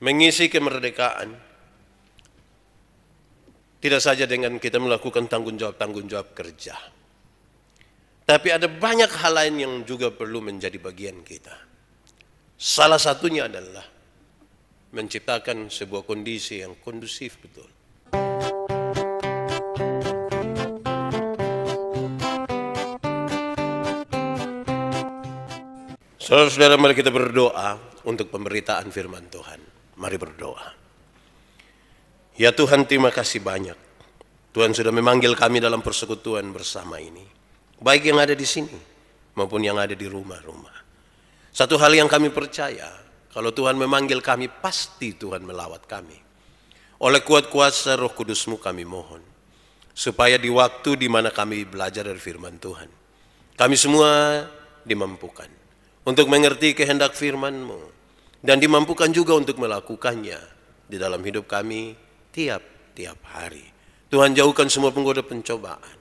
mengisi kemerdekaan tidak saja dengan kita melakukan tanggung jawab kerja, tapi ada banyak hal lain yang juga perlu menjadi bagian kita. Salah satunya adalah menciptakan sebuah kondisi yang kondusif betul. Saudara-saudara, mari kita berdoa untuk pemberitaan firman Tuhan. Mari berdoa. Ya Tuhan, terima kasih banyak. Tuhan sudah memanggil kami dalam persekutuan bersama ini. Baik yang ada di sini maupun yang ada di rumah-rumah. Satu hal yang kami percaya, kalau Tuhan memanggil kami, pasti Tuhan melawat kami. Oleh kuat kuasa Roh Kudus-Mu kami mohon, supaya di waktu di mana kami belajar dari firman Tuhan, kami semua dimampukan untuk mengerti kehendak firman-Mu, dan dimampukan juga untuk melakukannya di dalam hidup kami tiap-tiap hari. Tuhan, jauhkan semua penggoda pencobaan.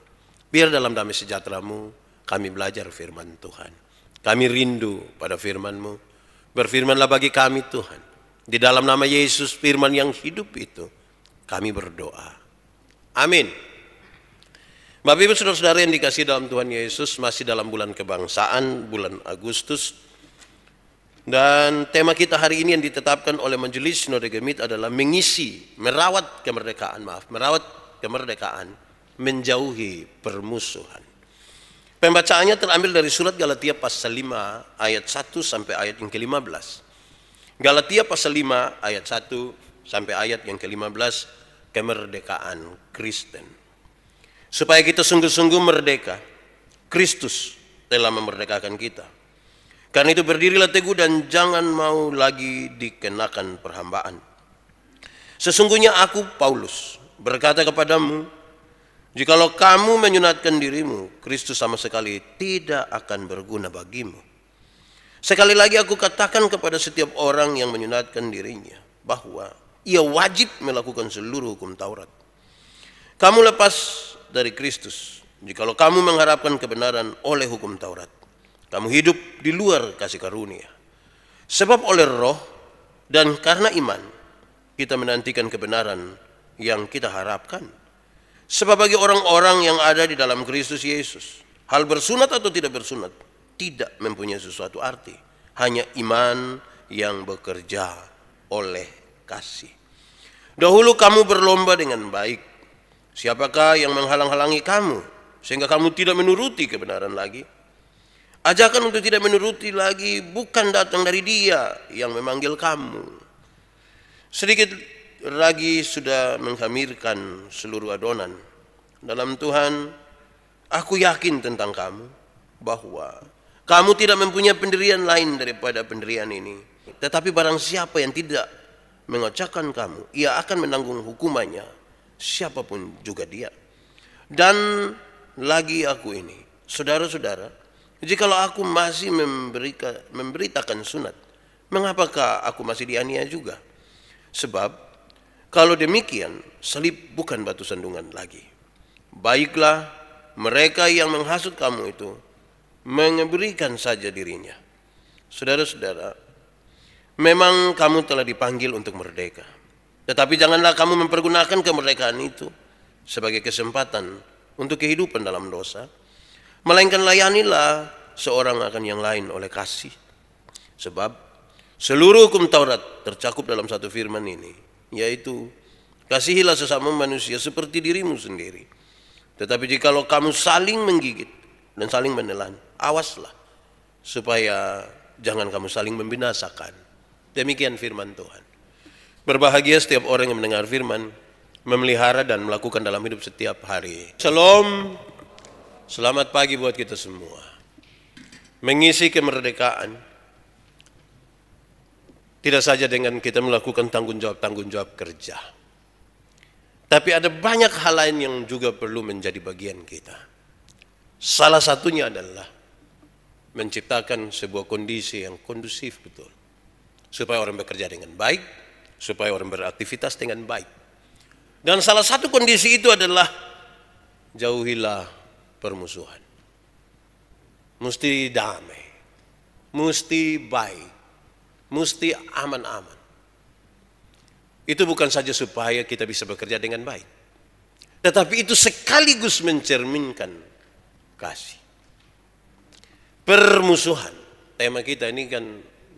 Biar dalam damai sejahtera-Mu kami belajar firman Tuhan. Kami rindu pada firman-Mu. Berfirmanlah bagi kami Tuhan. Di dalam nama Yesus, firman yang hidup itu, kami berdoa. Amin. Bapak Ibu saudara-saudara yang dikasihi dalam Tuhan Yesus, masih dalam bulan kebangsaan, bulan Agustus. Dan tema kita hari ini yang ditetapkan oleh Majelis Sinode Gemit adalah merawat kemerdekaan, menjauhi permusuhan. Pembacaannya terambil dari surat Galatia pasal 5 ayat 1 sampai ayat yang ke-15. Galatia pasal 5 ayat 1 sampai ayat yang ke-15, kemerdekaan Kristen. Supaya kita sungguh-sungguh merdeka, Kristus telah memerdekakan kita. Karena itu berdirilah teguh dan jangan mau lagi dikenakan perhambaan. Sesungguhnya aku, Paulus, berkata kepadamu, jikalau kamu menyunatkan dirimu, Kristus sama sekali tidak akan berguna bagimu. Sekali lagi aku katakan kepada setiap orang yang menyunatkan dirinya, bahwa ia wajib melakukan seluruh hukum Taurat. Kamu lepas dari Kristus, jikalau kamu mengharapkan kebenaran oleh hukum Taurat. Kamu hidup di luar kasih karunia. Sebab oleh Roh dan karena iman, kita menantikan kebenaran yang kita harapkan. Sebab bagi orang-orang yang ada di dalam Kristus Yesus, hal bersunat atau tidak bersunat tidak mempunyai sesuatu arti. Hanya iman yang bekerja oleh kasih. Dahulu kamu berlomba dengan baik. Siapakah yang menghalang-halangi kamu sehingga kamu tidak menuruti kebenaran lagi? Ajakan untuk tidak menuruti lagi bukan datang dari Dia yang memanggil kamu. Sedikit lagi sudah menghamirkan seluruh adonan. Dalam Tuhan, aku yakin tentang kamu bahwa kamu tidak mempunyai pendirian lain daripada pendirian ini. Tetapi barang siapa yang tidak mengocakkan kamu, ia akan menanggung hukumannya, siapapun juga dia. Dan lagi aku ini, saudara-saudara, jikalau aku masih memberitakan sunat, mengapakah aku masih dianiaya juga? Sebab kalau demikian, salib bukan batu sandungan lagi. Baiklah, mereka yang menghasut kamu itu memberikan saja dirinya. Saudara-saudara, memang kamu telah dipanggil untuk merdeka. Tetapi janganlah kamu mempergunakan kemerdekaan itu sebagai kesempatan untuk kehidupan dalam dosa. Melainkan layanilah seorang akan yang lain oleh kasih. Sebab seluruh hukum Taurat tercakup dalam satu firman ini, yaitu kasihilah sesama manusia seperti dirimu sendiri. Tetapi jikalau kamu saling menggigit dan saling menelan, awaslah supaya jangan kamu saling membinasakan. Demikian firman Tuhan. Berbahagia setiap orang yang mendengar firman, memelihara dan melakukan dalam hidup setiap hari. Shalom. Selamat pagi buat kita semua. Mengisi kemerdekaan tidak saja dengan kita melakukan tanggung jawab kerja, tapi ada banyak hal lain yang juga perlu menjadi bagian kita. Salah satunya adalah menciptakan sebuah kondisi yang kondusif betul, supaya orang bekerja dengan baik, supaya orang beraktivitas dengan baik. Dan salah satu kondisi itu adalah jauhilah permusuhan. Mesti damai, mesti baik, mesti aman-aman. Itu bukan saja supaya kita bisa bekerja dengan baik, tetapi itu sekaligus mencerminkan kasih. Permusuhan. Tema kita ini kan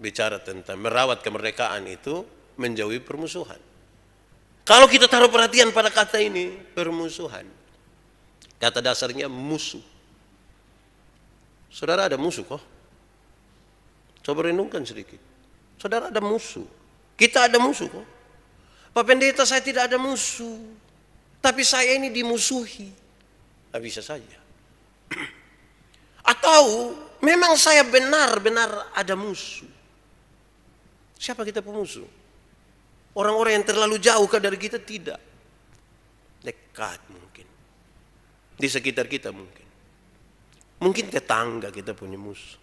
bicara tentang merawat kemerdekaan itu menjauhi permusuhan. Kalau kita taruh perhatian pada kata ini, permusuhan. Kata dasarnya musuh. Saudara ada musuh kok. Coba renungkan sedikit. Saudara ada musuh. Kita ada musuh kok. Pak Pendeta, saya tidak ada musuh. Tapi saya ini dimusuhi. Tidak bisa saja. Atau memang saya benar-benar ada musuh. Siapa kita pemusuh? Orang-orang yang terlalu jauh dari kita? Tidak. Dekat mungkin. Di sekitar kita mungkin. Mungkin tetangga kita punya musuh.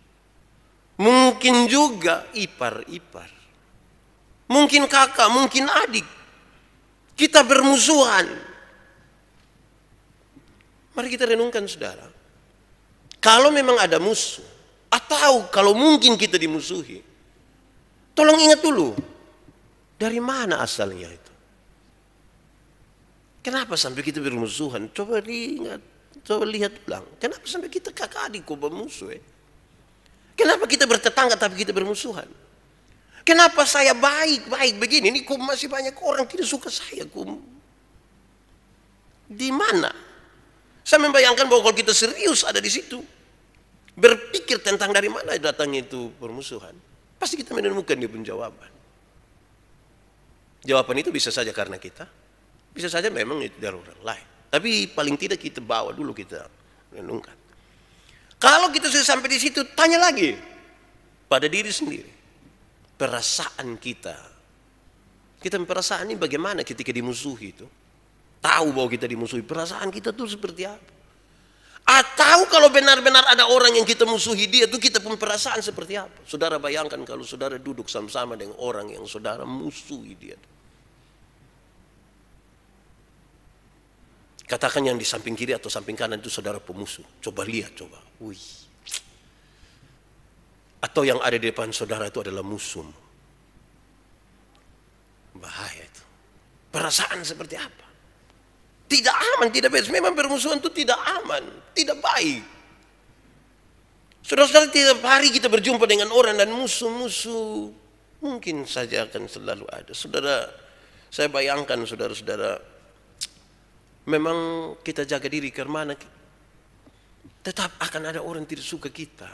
Mungkin juga ipar-ipar. Mungkin kakak, mungkin adik. Kita bermusuhan. Mari kita renungkan saudara. Kalau memang ada musuh, atau kalau mungkin kita dimusuhi, tolong ingat dulu, dari mana asalnya itu? Kenapa sampai kita bermusuhan? Coba diingat, coba lihat ulang. Kenapa sampai kita kakak adik kok bermusuh? Kenapa kita bertetangga tapi kita bermusuhan? Kenapa saya baik-baik begini? Ini kok masih banyak orang tidak suka saya? Di mana? Saya membayangkan bahwa kalau kita serius ada di situ, berpikir tentang dari mana datangnya itu permusuhan, pasti kita menemukan dia pun jawaban. Jawaban itu bisa saja karena kita, bisa saja memang itu dari orang lain. Tapi paling tidak kita bawa dulu, kita renungkan. Kalau kita sudah sampai di situ, tanya lagi pada diri sendiri. Perasaan kita. Kita perasaan ini bagaimana ketika dimusuhi itu? Tahu bahwa kita dimusuhi, perasaan kita tuh seperti apa? Atau kalau benar-benar ada orang yang kita musuhi dia, itu kita pun perasaan seperti apa? Saudara bayangkan kalau saudara duduk sama-sama dengan orang yang saudara musuhi dia. Katakan yang di samping kiri atau samping kanan itu saudara pemusuh. Coba lihat, coba. Wih. Atau yang ada di depan saudara itu adalah musuh. Bahaya itu. Perasaan seperti apa? Tidak aman, tidak baik. Memang permusuhan itu tidak aman, tidak baik. Saudara-saudara, tiap hari kita berjumpa dengan orang dan musuh-musuh mungkin saja akan selalu ada. Saudara, saya bayangkan saudara-saudara, memang kita jaga diri karena tetap akan ada orang tidak suka kita.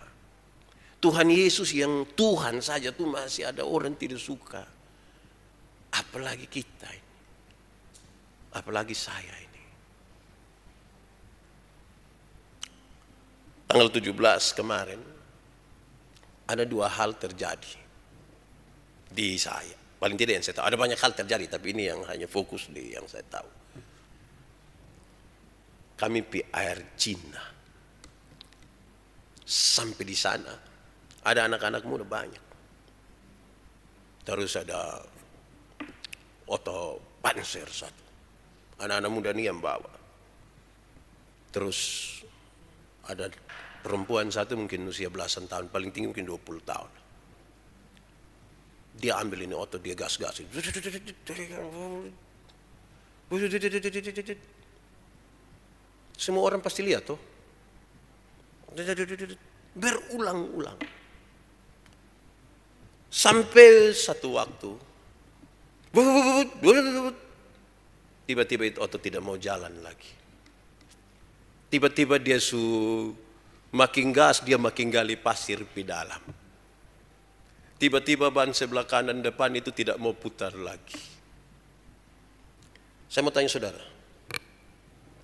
Tuhan Yesus yang Tuhan saja tuh masih ada orang tidak suka. Apalagi kita ini. Apalagi saya ini. Tanggal 17 kemarin ada dua hal terjadi di saya. Paling tidak yang saya tahu. Ada banyak hal terjadi, tapi ini yang hanya fokus di yang saya tahu. Kami PR Cina. Sampai di sana ada anak-anak muda banyak. Terus ada Otto Panzer satu. Anak-anak muda ini yang bawa. Terus ada perempuan satu mungkin usia belasan tahun, paling tinggi mungkin 20 tahun. Dia ambil ini Otto, dia gas-gasin. Semua orang pasti lihat tuh. Berulang-ulang. Sampai satu waktu tiba-tiba itu Otto tidak mau jalan lagi. Tiba-tiba dia makin gas, dia makin gali pasir di dalam. Tiba-tiba ban sebelah kanan depan itu tidak mau putar lagi. Saya mau tanya saudara,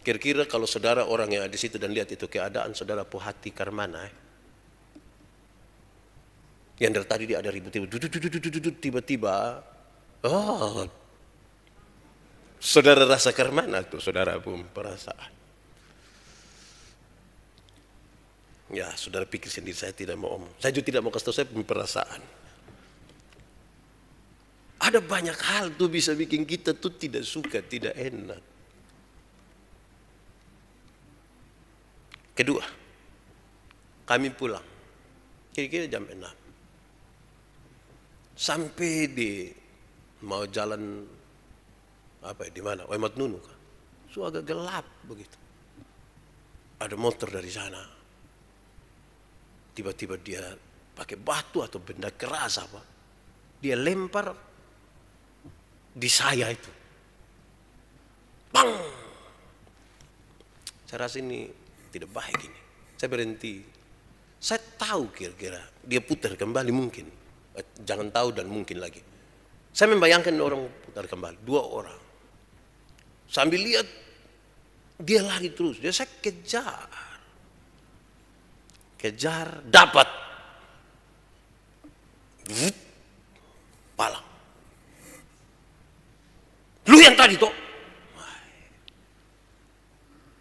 kira-kira kalau saudara orang yang ada di situ dan lihat itu keadaan, saudara puas hati karena mana? Yang dari tadi dia ada ribut-ribut, tiba-tiba, saudara rasa karena mana tuh? Saudara pun perasaan. Ya, saudara pikir sendiri, saya tidak mau omong. Saya juga tidak mau kasih tahu, saya punya perasaan. Ada banyak hal tuh bisa bikin kita tuh tidak suka, tidak enak. Kedua, kami pulang. Kira-kira jam 6. Sampai di mau jalan apa ya, di mana? Oemat Nunu kan. So agak gelap begitu. Ada motor dari sana. Tiba-tiba dia pakai batu atau benda keras apa. Dia lempar di saya itu. Bang! Saya rasa ini tidak baik ini. Saya berhenti. Saya tahu kira-kira dia putar kembali mungkin. Jangan tahu dan mungkin lagi. Saya membayangkan orang putar kembali. 2 orang. Sambil lihat dia lari terus. Dia saya kejar. Kejar, dapat. Palang. Lu yang tadi toh.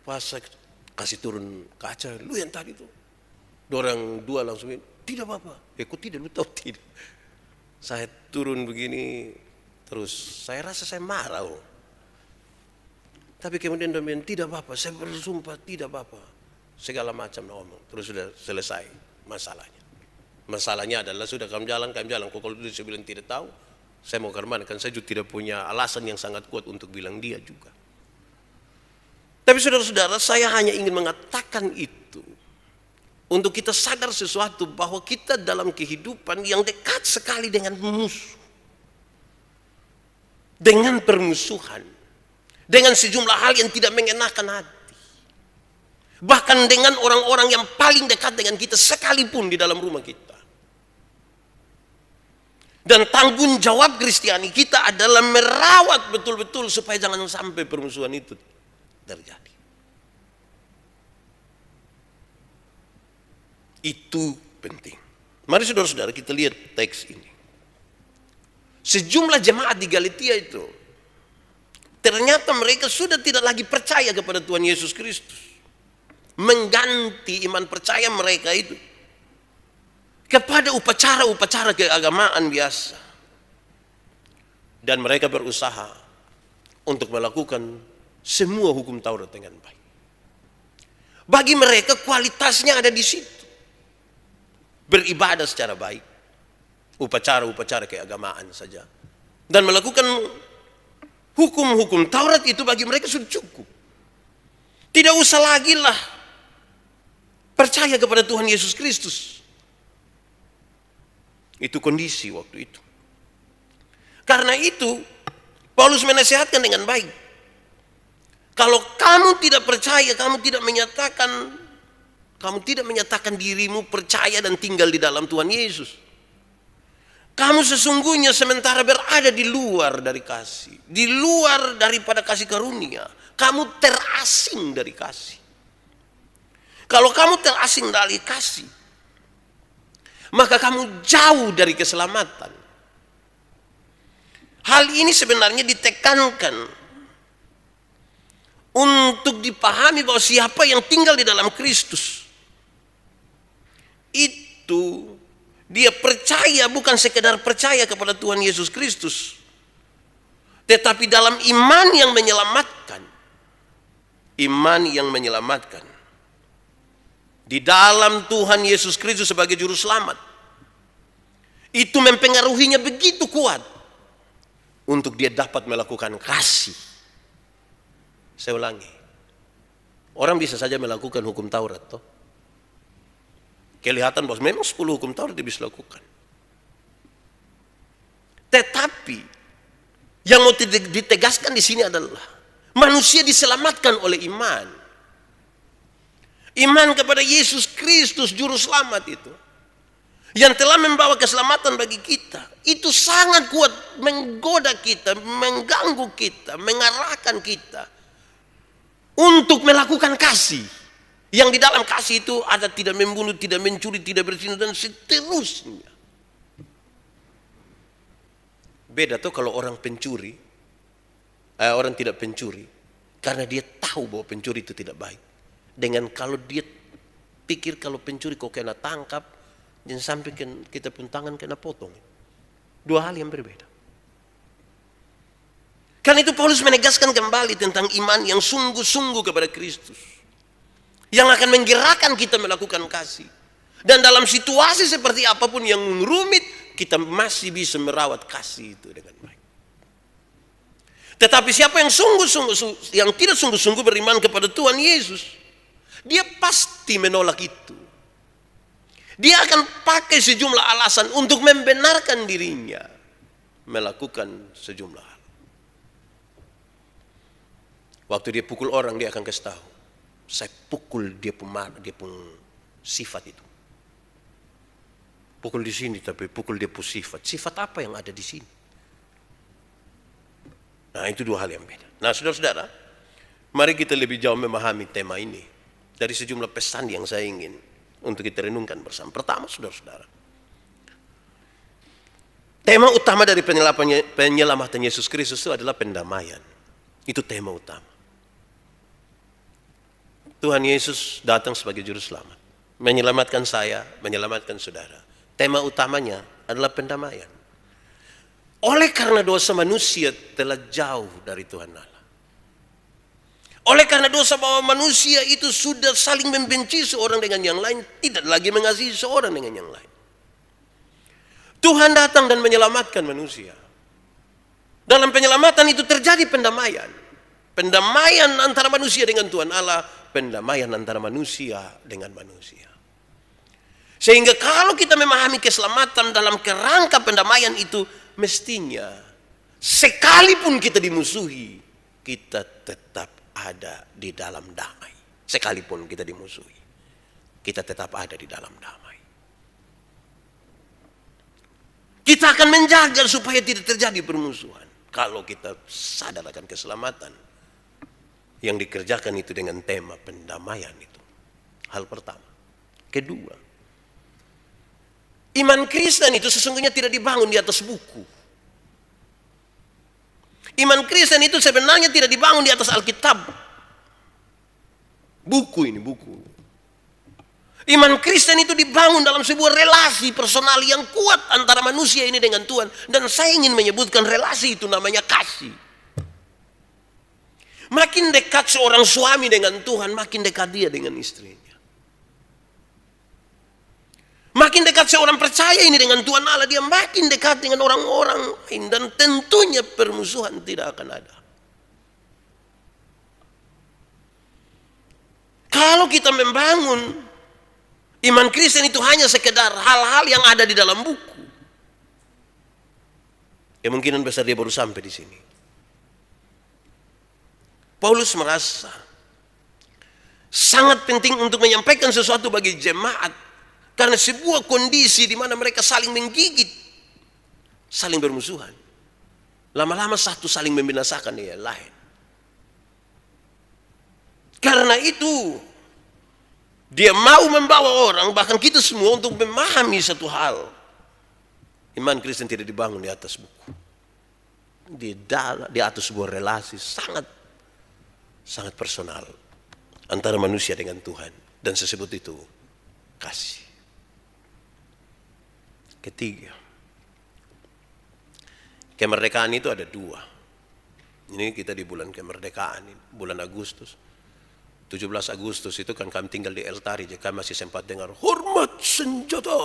Pas saya kasih turun kaca, lu yang tadi tuh. Orang 2 langsung, tidak apa-apa. Kok tidak, lu tahu tidak. Saya turun begini, terus saya rasa saya marah. Tapi kemudian dia bilang, tidak apa-apa, saya bersumpah tidak apa-apa. Segala macam ngomong, terus sudah selesai masalahnya. Masalahnya adalah sudah kami jalan. Kalau dia bilang tidak tahu, saya mau kemana, kan saya juga tidak punya alasan yang sangat kuat untuk bilang dia juga. Tapi saudara-saudara, saya hanya ingin mengatakan itu untuk kita sadar sesuatu bahwa kita dalam kehidupan yang dekat sekali dengan musuh. Dengan permusuhan. Dengan sejumlah hal yang tidak mengenakan hati. Bahkan dengan orang-orang yang paling dekat dengan kita sekalipun di dalam rumah kita. Dan tanggung jawab Kristiani kita adalah merawat betul-betul supaya jangan sampai permusuhan itu terjadi. Itu penting. Mari saudara-saudara kita lihat teks ini. Sejumlah jemaat di Galatia itu, ternyata mereka sudah tidak lagi percaya kepada Tuhan Yesus Kristus. Mengganti iman percaya mereka itu kepada upacara-upacara keagamaan biasa. Dan mereka berusaha untuk melakukan semua hukum Taurat dengan baik. Bagi mereka kualitasnya ada di situ. Beribadah secara baik. Upacara-upacara keagamaan saja. Dan melakukan hukum-hukum Taurat itu bagi mereka sudah cukup. Tidak usah lagi lah percaya kepada Tuhan Yesus Kristus. Itu kondisi waktu itu. Karena itu Paulus menasihatkan dengan baik. Kalau kamu tidak percaya, kamu tidak menyatakan dirimu percaya dan tinggal di dalam Tuhan Yesus. Kamu sesungguhnya sementara berada di luar dari kasih, di luar daripada kasih karunia. Kamu terasing dari kasih. Kalau kamu terasing dari kasih, maka kamu jauh dari keselamatan. Hal ini sebenarnya ditekankan untuk dipahami bahwa siapa yang tinggal di dalam Kristus itu dia percaya, bukan sekedar percaya kepada Tuhan Yesus Kristus, tetapi dalam iman yang menyelamatkan. Iman yang menyelamatkan di dalam Tuhan Yesus Kristus sebagai juru selamat. Itu mempengaruhinya begitu kuat untuk dia dapat melakukan kasih. Saya ulangi, orang bisa saja melakukan hukum Taurat toh. Kelihatan bahwa memang 10 hukum Taurat dia bisa lakukan. Tetapi yang mau ditegaskan di sini adalah manusia diselamatkan oleh iman. Iman kepada Yesus Kristus juru selamat itu, yang telah membawa keselamatan bagi kita, itu sangat kuat menggoda kita, mengganggu kita, mengarahkan kita untuk melakukan kasih. Yang di dalam kasih itu ada tidak membunuh, tidak mencuri, tidak berzina, dan seterusnya. Beda tuh kalau orang pencuri, orang tidak pencuri, karena dia tahu bahwa pencuri itu tidak baik. Dengan kalau dia pikir kalau pencuri kok kena tangkap, jangan sampai kita pun tangan kena potong. 2 hal yang berbeda. Karena itu Paulus menegaskan kembali tentang iman yang sungguh-sungguh kepada Kristus, yang akan menggerakkan kita melakukan kasih. Dan dalam situasi seperti apapun yang rumit, kita masih bisa merawat kasih itu dengan baik. Tetapi siapa yang yang tidak sungguh-sungguh beriman kepada Tuhan Yesus, dia pasti menolak itu. Dia akan pakai sejumlah alasan untuk membenarkan dirinya melakukan sejumlah hal. Waktu dia pukul orang, dia akan kasih tahu, saya pukul dia pun sifat itu. Pukul di sini tapi pukul dia pun sifat. Sifat apa yang ada di sini? Nah, itu dua hal yang beda. Nah, saudara-saudara, mari kita lebih jauh memahami tema ini dari sejumlah pesan yang saya ingin untuk kita renungkan bersama. Pertama, saudara-saudara, tema utama dari penyelamatan Yesus Kristus itu adalah pendamaian. Itu tema utama. Tuhan Yesus datang sebagai juru selamat, menyelamatkan saya, menyelamatkan saudara. Tema utamanya adalah pendamaian. Oleh karena dosa manusia telah jauh dari Tuhan Allah. Oleh karena dosa bahwa manusia itu sudah saling membenci seorang dengan yang lain, tidak lagi mengasihi seorang dengan yang lain. Tuhan datang dan menyelamatkan manusia. Dalam penyelamatan itu terjadi pendamaian. Pendamaian antara manusia dengan Tuhan Allah, pendamaian antara manusia dengan manusia. Sehingga kalau kita memahami keselamatan dalam kerangka pendamaian itu, mestinya sekalipun kita dimusuhi, kita tetap ada di dalam damai. Sekalipun kita dimusuhi, kita tetap ada di dalam damai. Kita akan menjaga supaya tidak terjadi permusuhan kalau kita sadar akan keselamatan yang dikerjakan itu dengan tema pendamaian itu. Hal pertama. Kedua, iman Kristen itu sesungguhnya tidak dibangun di atas buku. Iman Kristen itu sebenarnya tidak dibangun di atas Alkitab. Buku ini, buku. Iman Kristen itu dibangun dalam sebuah relasi personal yang kuat antara manusia ini dengan Tuhan. Dan saya ingin menyebutkan relasi itu namanya kasih. Makin dekat seorang suami dengan Tuhan, makin dekat dia dengan istrinya. Makin dekat seorang percaya ini dengan Tuhan Allah, dia makin dekat dengan orang-orang lain. Dan tentunya permusuhan tidak akan ada. Kalau kita membangun iman Kristen itu hanya sekedar hal-hal yang ada di dalam buku, kemungkinan besar dia baru sampai di sini. Paulus merasa sangat penting untuk menyampaikan sesuatu bagi jemaat karena sebuah kondisi di mana mereka saling menggigit, saling bermusuhan. Lama-lama satu saling membinasakan yang lain. Karena itu dia mau membawa orang, bahkan kita semua, untuk memahami satu hal. Iman Kristen tidak dibangun di atas buku. Di atas sebuah relasi sangat personal antara manusia dengan Tuhan, dan sesebut itu kasih. Ketiga, kemerdekaan itu ada dua. Ini kita di bulan kemerdekaan, bulan Agustus. 17 Agustus itu kan kami tinggal di El Tari, jadi kami masih sempat dengar hormat senjata.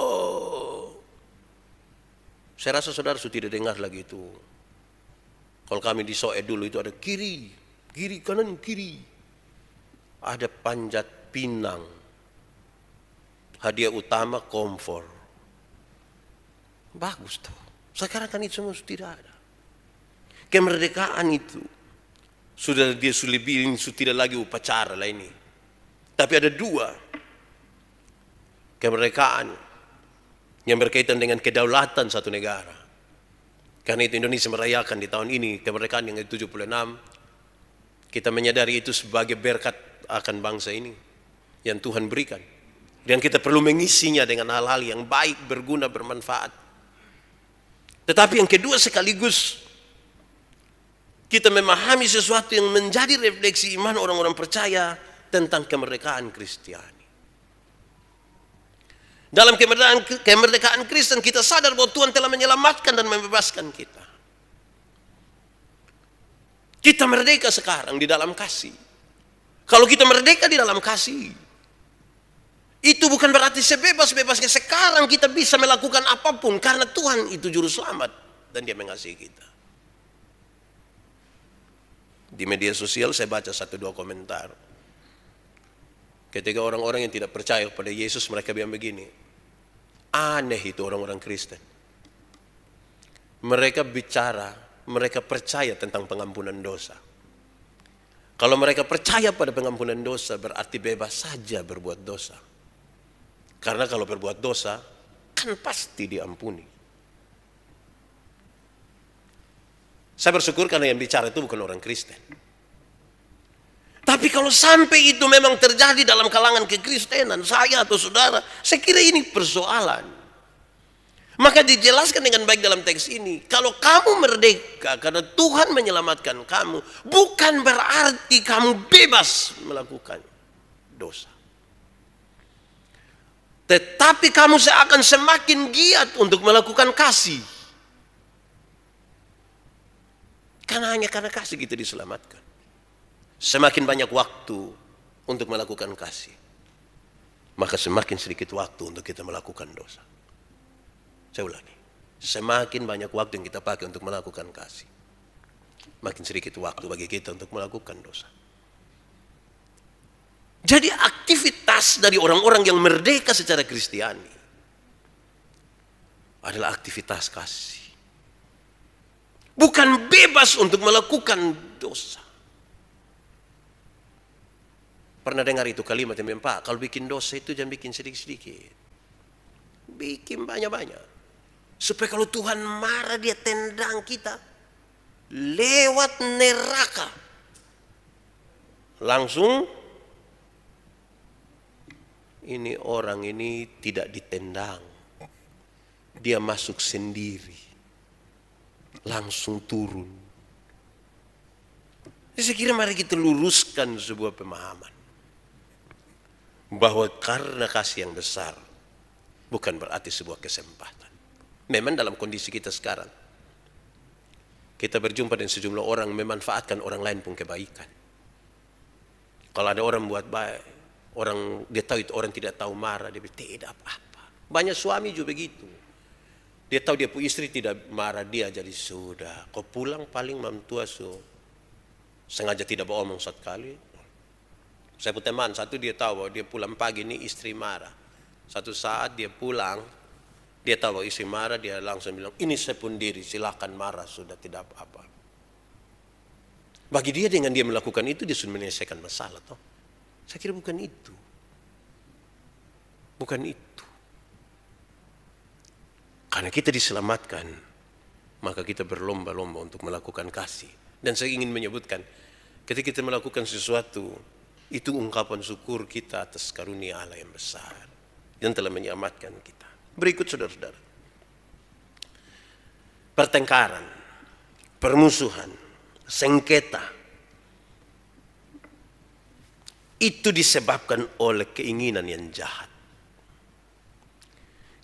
Saya rasa saudara sudah tidak dengar lagi itu. Kalau kami di Soe dulu itu ada kiri kanan kiri, ada panjat pinang, hadiah utama kompor. Bagus tuh. Sekarang kan itu semua sudah tidak ada. Kemerdekaan itu sudah tidak lagi upacara lah ini. Tapi ada dua kemerdekaan yang berkaitan dengan kedaulatan satu negara. Karena itu Indonesia merayakan di tahun ini kemerdekaan yang ke-76. Kita menyadari itu sebagai berkat akan bangsa ini yang Tuhan berikan. Dan kita perlu mengisinya dengan hal-hal yang baik, berguna, bermanfaat. Tetapi yang kedua, sekaligus kita memahami sesuatu yang menjadi refleksi iman orang-orang percaya tentang kemerdekaan Kristiani. Dalam kemerdekaan Kristen kita sadar bahwa Tuhan telah menyelamatkan dan membebaskan kita. Kita merdeka sekarang di dalam kasih. Kalau kita merdeka di dalam kasih, itu bukan berarti sebebas-bebasnya sekarang kita bisa melakukan apapun, karena Tuhan itu juru selamat dan Dia mengasihi kita. Di media sosial saya baca 1-2 komentar. Ketika orang-orang yang tidak percaya kepada Yesus, mereka bilang begini, aneh itu orang-orang Kristen. Mereka bicara, mereka percaya tentang pengampunan dosa. Kalau mereka percaya pada pengampunan dosa, berarti bebas saja berbuat dosa. Karena kalau berbuat dosa, kan pasti diampuni. Saya bersyukur karena yang bicara itu bukan orang Kristen. Tapi kalau sampai itu memang terjadi dalam kalangan kekristenan, saya atau saudara, saya kira ini persoalan. Maka dijelaskan dengan baik dalam teks ini, kalau kamu merdeka karena Tuhan menyelamatkan kamu, bukan berarti kamu bebas melakukan dosa. Tetapi kamu akan semakin giat untuk melakukan kasih. Karena hanya karena kasih kita diselamatkan. Semakin banyak waktu untuk melakukan kasih, maka semakin sedikit waktu untuk kita melakukan dosa. Saya ulangi, semakin banyak waktu yang kita pakai untuk melakukan kasih, makin sedikit waktu bagi kita untuk melakukan dosa. Jadi aktivitas dari orang-orang yang merdeka secara Kristiani adalah aktivitas kasih. Bukan bebas untuk melakukan dosa. Pernah dengar itu kalimat yang Pak, kalau bikin dosa itu jangan bikin sedikit-sedikit. Bikin banyak-banyak. Supaya kalau Tuhan marah dia tendang kita lewat neraka. Langsung ini orang ini tidak ditendang. Dia masuk sendiri. Langsung turun. Saya kira mari kita luruskan sebuah pemahaman. Bahwa karena kasih yang besar bukan berarti sebuah kesempatan. Memang dalam kondisi kita sekarang kita berjumpa dengan sejumlah orang memanfaatkan orang lain pun kebaikan. Kalau ada orang buat baik, orang dia tahu itu orang tidak tahu marah, dia bilang tidak apa-apa. Banyak suami juga begitu. Dia tahu dia punya istri tidak marah dia, jadi sudah. Kau pulang paling mamtua sengaja tidak beromong satu kali. Saya punya teman satu, dia tahu bahwa dia pulang pagi ini istri marah. Satu saat dia pulang, dia tahu bahwa istri marah, dia langsung bilang, ini saya pun diri, silakan marah, sudah tidak apa-apa. Bagi dia dengan dia melakukan itu, dia sudah menyelesaikan masalah. Toh. Saya kira bukan itu. Bukan itu. Karena kita diselamatkan, maka kita berlomba-lomba untuk melakukan kasih. Dan saya ingin menyebutkan, ketika kita melakukan sesuatu, itu ungkapan syukur kita atas karunia Allah yang besar yang telah menyelamatkan kita. Berikut saudara-saudara. Pertengkaran, permusuhan, sengketa itu disebabkan oleh keinginan yang jahat.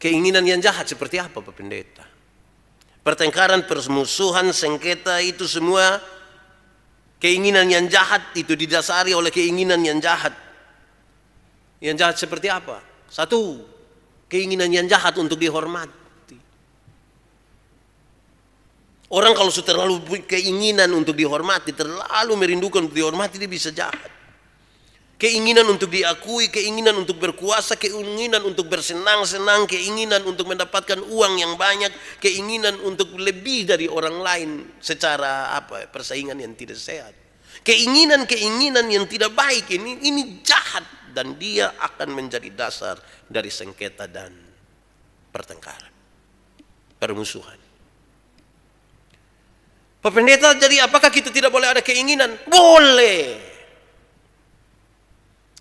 Keinginan yang jahat seperti apa Pak Pendeta? Pertengkaran, permusuhan, sengketa itu semua keinginan yang jahat, itu didasari oleh keinginan yang jahat. Yang jahat seperti apa? Satu, keinginan yang jahat untuk dihormati. Orang kalau sudah terlalu keinginan untuk dihormati, terlalu merindukan untuk dihormati, dia bisa jahat. Keinginan untuk diakui, keinginan untuk berkuasa, keinginan untuk bersenang-senang, keinginan untuk mendapatkan uang yang banyak, keinginan untuk lebih dari orang lain secara persaingan yang tidak sehat. Keinginan-keinginan yang tidak baik ini jahat dan dia akan menjadi dasar dari sengketa dan pertengkaran, permusuhan. Pak Pendeta, jadi apakah kita tidak boleh ada keinginan? Boleh.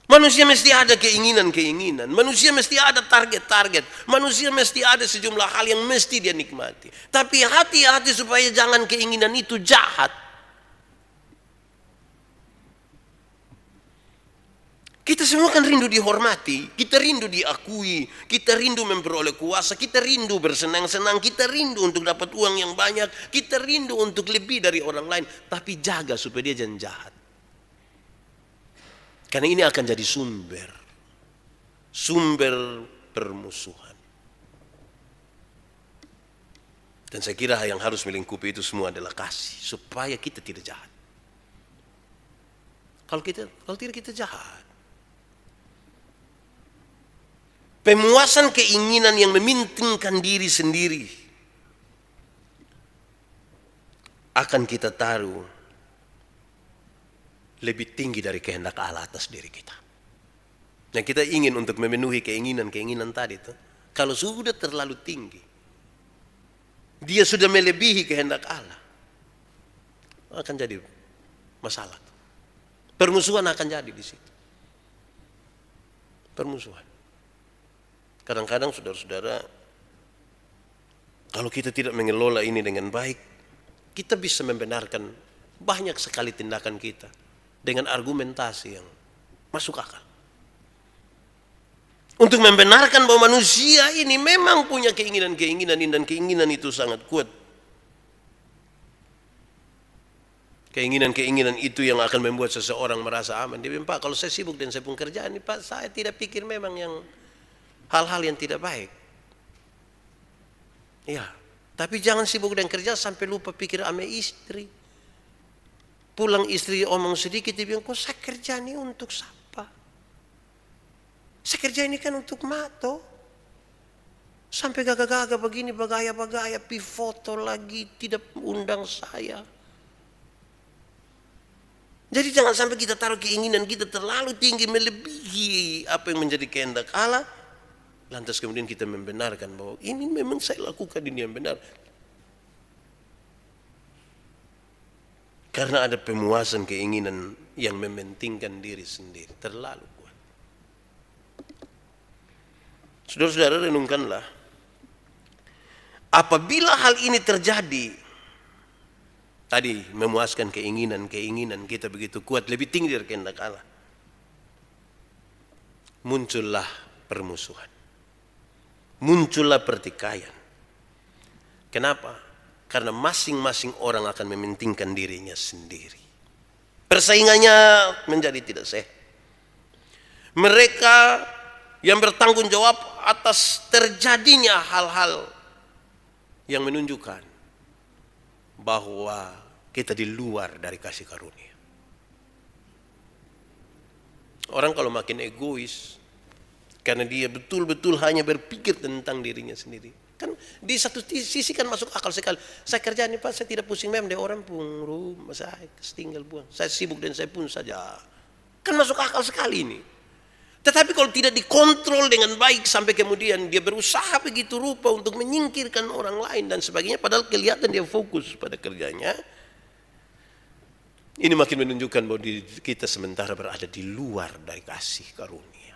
Manusia mesti ada keinginan-keinginan. Manusia mesti ada target-target. Manusia mesti ada sejumlah hal yang mesti dia nikmati. Tapi hati-hati supaya jangan keinginan itu jahat. Kita semua kan rindu dihormati, kita rindu diakui, kita rindu memperoleh kuasa, kita rindu bersenang-senang, kita rindu untuk dapat uang yang banyak, kita rindu untuk lebih dari orang lain. Tapi jaga supaya dia jangan jahat. Karena ini akan jadi sumber permusuhan. Dan saya kira yang harus melingkupi itu semua adalah kasih, supaya kita tidak jahat. Kalau tidak kita jahat. Pemuasan keinginan yang mementingkan diri sendiri akan kita taruh lebih tinggi dari kehendak Allah atas diri kita. Nah, kita ingin untuk memenuhi keinginan-keinginan tadi itu. Kalau sudah terlalu tinggi, dia sudah melebihi kehendak Allah, akan jadi masalah. Permusuhan akan jadi di situ. Permusuhan. Kadang-kadang saudara-saudara, kalau kita tidak mengelola ini dengan baik, kita bisa membenarkan banyak sekali tindakan kita dengan argumentasi yang masuk akal. Untuk membenarkan bahwa manusia ini memang punya keinginan-keinginan ini, dan keinginan itu sangat kuat. Keinginan-keinginan itu yang akan membuat seseorang merasa aman. Dia bilang, Pak, kalau saya sibuk dan saya pun kerjaan ini, Pak, saya tidak pikir memang yang hal-hal yang tidak baik. Ya, tapi jangan sibuk dengan kerja sampai lupa pikir sama istri. Pulang istri omong sedikit, dia bilang, kok saya kerja ini untuk siapa? Saya kerja ini kan untuk Mato. Sampai gagah-gagah begini, bagaya-bagaya, pi foto lagi, tidak undang saya. Jadi jangan sampai kita taruh keinginan kita terlalu tinggi melebihi apa yang menjadi kehendak Allah. Lantas kemudian kita membenarkan bahwa ini memang saya lakukan, ini yang benar. Karena ada pemuasan keinginan yang mementingkan diri sendiri. Terlalu kuat. Saudara-saudara, renungkanlah. Apabila hal ini terjadi, tadi memuaskan keinginan kita begitu kuat, lebih tinggi dari kehendak Allah, muncullah permusuhan. Muncullah pertikaian. Kenapa? Karena masing-masing orang akan mementingkan dirinya sendiri. Persaingannya menjadi tidak sehat. Mereka yang bertanggung jawab atas terjadinya hal-hal yang menunjukkan bahwa kita di luar dari kasih karunia. Orang kalau makin egois, karena dia betul-betul hanya berpikir tentang dirinya sendiri. Kan di satu sisi kan masuk akal sekali. Saya kerja nih Pak, saya tidak pusing memang dia orang pun rumah saya tinggal buang. Saya sibuk dan saya pun saja. Kan masuk akal sekali ini. Tetapi kalau tidak dikontrol dengan baik sampai kemudian dia berusaha begitu rupa untuk menyingkirkan orang lain dan sebagainya, padahal kelihatan dia fokus pada kerjanya. Ini makin menunjukkan bahwa kita sementara berada di luar dari kasih karunia.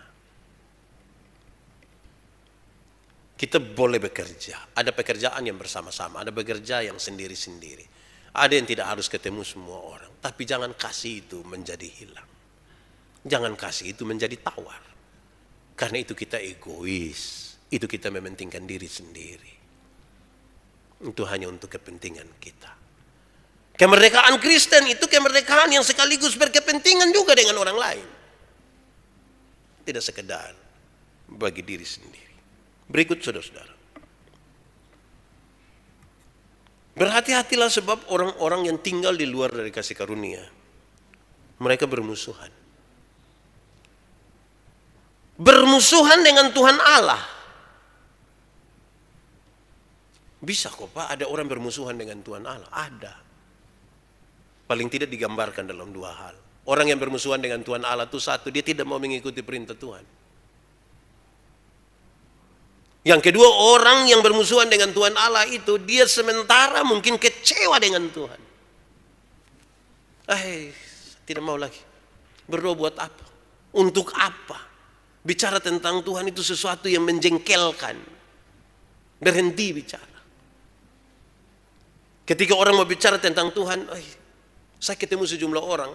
Kita boleh bekerja, ada pekerjaan yang bersama-sama, ada bekerja yang sendiri-sendiri. Ada yang tidak harus ketemu semua orang, tapi jangan kasih itu menjadi hilang. Jangan kasih itu menjadi tawar. Karena itu kita egois, itu kita mementingkan diri sendiri. Itu hanya untuk kepentingan kita. Kemerdekaan Kristen itu kemerdekaan yang sekaligus berkepentingan juga dengan orang lain. Tidak sekedar bagi diri sendiri. Berikut saudara-saudara. Berhati-hatilah sebab orang-orang yang tinggal di luar dari kasih karunia, mereka bermusuhan. Bermusuhan dengan Tuhan Allah. Bisa kok Pak, ada orang bermusuhan dengan Tuhan Allah. Ada. Paling tidak digambarkan dalam dua hal. Orang yang bermusuhan dengan Tuhan Allah itu satu, dia tidak mau mengikuti perintah Tuhan. Yang kedua, orang yang bermusuhan dengan Tuhan Allah itu, dia sementara mungkin kecewa dengan Tuhan. Tidak mau lagi. Berdoa buat apa? Untuk apa? Bicara tentang Tuhan itu sesuatu yang menjengkelkan. Berhenti bicara. Ketika orang mau bicara tentang Tuhan, saya ketemu sejumlah orang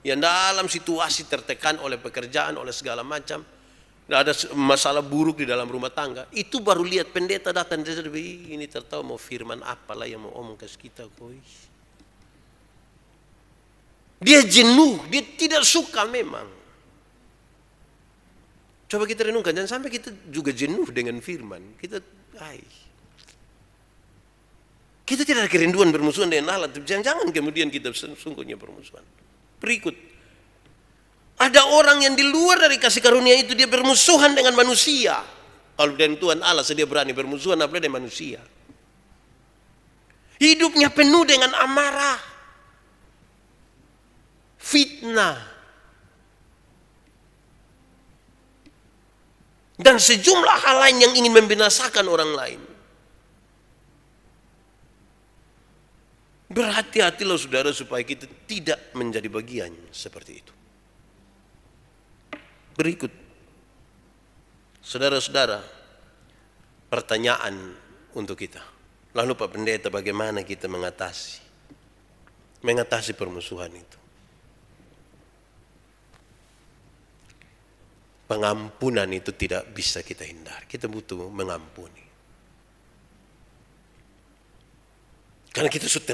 yang dalam situasi tertekan oleh pekerjaan, oleh segala macam, ada masalah buruk di dalam rumah tangga. Itu baru lihat pendeta datang, ini tertawa mau firman apalah yang mau omong ke kita. Dia jenuh, dia tidak suka memang. Coba kita renungkan, jangan sampai kita juga jenuh dengan firman. Kita tidak ada kerinduan bermusuhan dengan Allah. Jangan-jangan kemudian kita sungguhnya bermusuhan. Berikut, Ada orang yang di luar dari kasih karunia itu dia bermusuhan dengan manusia. Kalau dengan Tuhan Allah dia berani bermusuhan apalagi dengan manusia. Hidupnya penuh dengan amarah, fitnah, dan sejumlah hal lain yang ingin membinasakan orang lain. Berhati-hatilah saudara supaya kita tidak menjadi bagian seperti itu. Berikut, saudara-saudara, pertanyaan untuk kita. Lalu Pak Pendeta, bagaimana kita mengatasi permusuhan itu? Pengampunan itu tidak bisa kita hindari. Kita butuh mengampuni. Karena kita sudah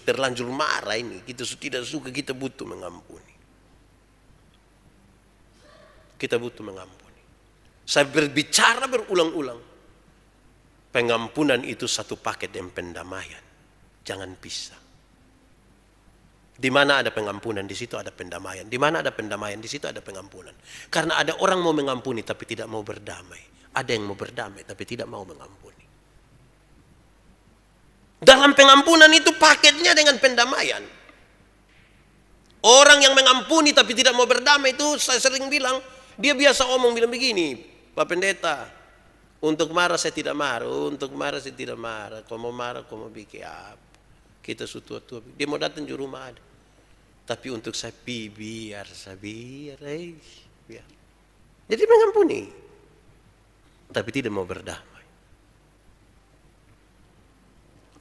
terlanjur marah ini. Kita sudah tidak suka, kita butuh mengampuni. Kita butuh mengampuni. Saya berbicara berulang-ulang. Pengampunan itu satu paket dengan pendamaian. Jangan pisah. Di mana ada pengampunan, di situ ada pendamaian. Di mana ada pendamaian, di situ ada pengampunan. Karena ada orang mau mengampuni tapi tidak mau berdamai. Ada yang mau berdamai tapi tidak mau mengampuni. Dalam pengampunan itu paketnya dengan pendamaian. Orang yang mengampuni tapi tidak mau berdamai itu saya sering bilang, dia biasa bilang begini, Pak Pendeta, untuk marah saya tidak marah, untuk marah saya tidak marah, kau mau marah, kau mau bikin apa. Kita sutua-tua, dia mau datang di rumah ada. Tapi untuk saya biar. Jadi mengampuni, tapi tidak mau berdamai.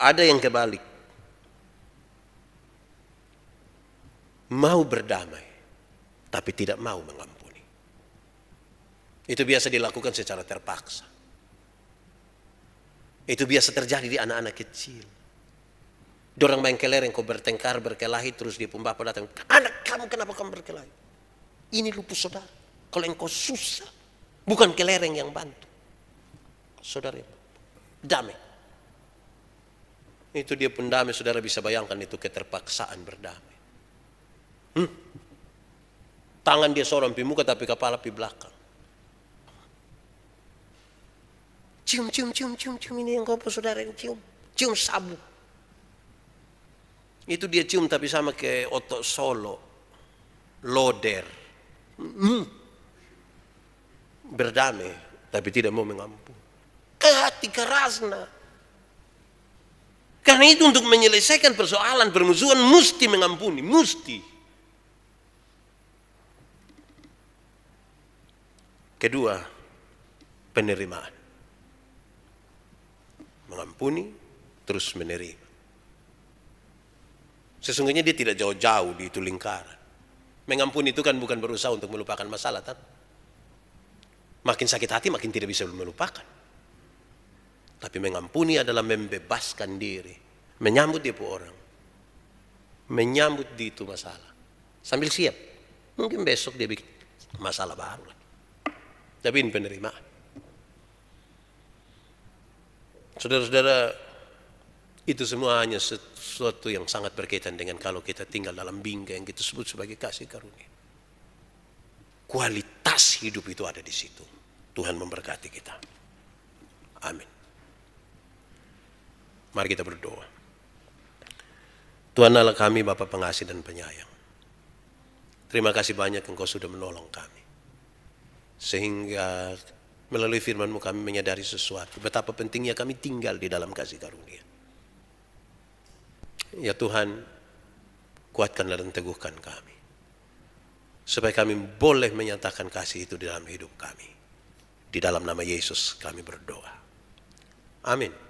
Ada yang kebalik, mau berdamai, tapi tidak mau mengampuni. Itu biasa dilakukan secara terpaksa. Itu biasa terjadi di anak-anak kecil. Dorang main kelereng, kau bertengkar, berkelahi, terus dia pun bapak datang. Anak kamu kenapa kamu berkelahi? Ini lupus saudara. Kalau engkau susah, bukan kelereng yang bantu. Saudara, damai. Itu dia pun damai, saudara bisa bayangkan itu keterpaksaan berdamai. Tangan dia seorang pi muka tapi kepala pi belakang. Cium ini yang kau saudara yang cium sabu. Itu dia cium tapi sama ke otot solo, loder, berdamai tapi tidak mau mengampuni. Ke hati kerasna. Karena itu untuk menyelesaikan persoalan permusuhan mesti mengampuni, mesti. Kedua, penerimaan. Mengampuni, terus menerima. Sesungguhnya dia tidak jauh-jauh di itu lingkaran. Mengampuni itu kan bukan berusaha untuk melupakan masalah. Kan? Makin sakit hati makin tidak bisa melupakan. Tapi mengampuni adalah membebaskan diri. Menyambut dia orang. Menyambut di itu masalah. Sambil siap. Mungkin besok dia bikin masalah baru lagi. Tapi ini penerimaan. Saudara-saudara, itu semua hanya sesuatu yang sangat berkaitan dengan kalau kita tinggal dalam bingkai yang kita sebut sebagai kasih karunia. Kualitas hidup itu ada di situ. Tuhan memberkati kita. Amin. Mari kita berdoa. Tuhan Allah kami, Bapa pengasih dan penyayang. Terima kasih banyak Engkau sudah menolong kami. Sehingga melalui firman-Mu kami menyadari sesuatu. Betapa pentingnya kami tinggal di dalam kasih karunia. Ya Tuhan, kuatkanlah dan teguhkan kami. Supaya kami boleh menyatakan kasih itu di dalam hidup kami. Di dalam nama Yesus kami berdoa. Amin.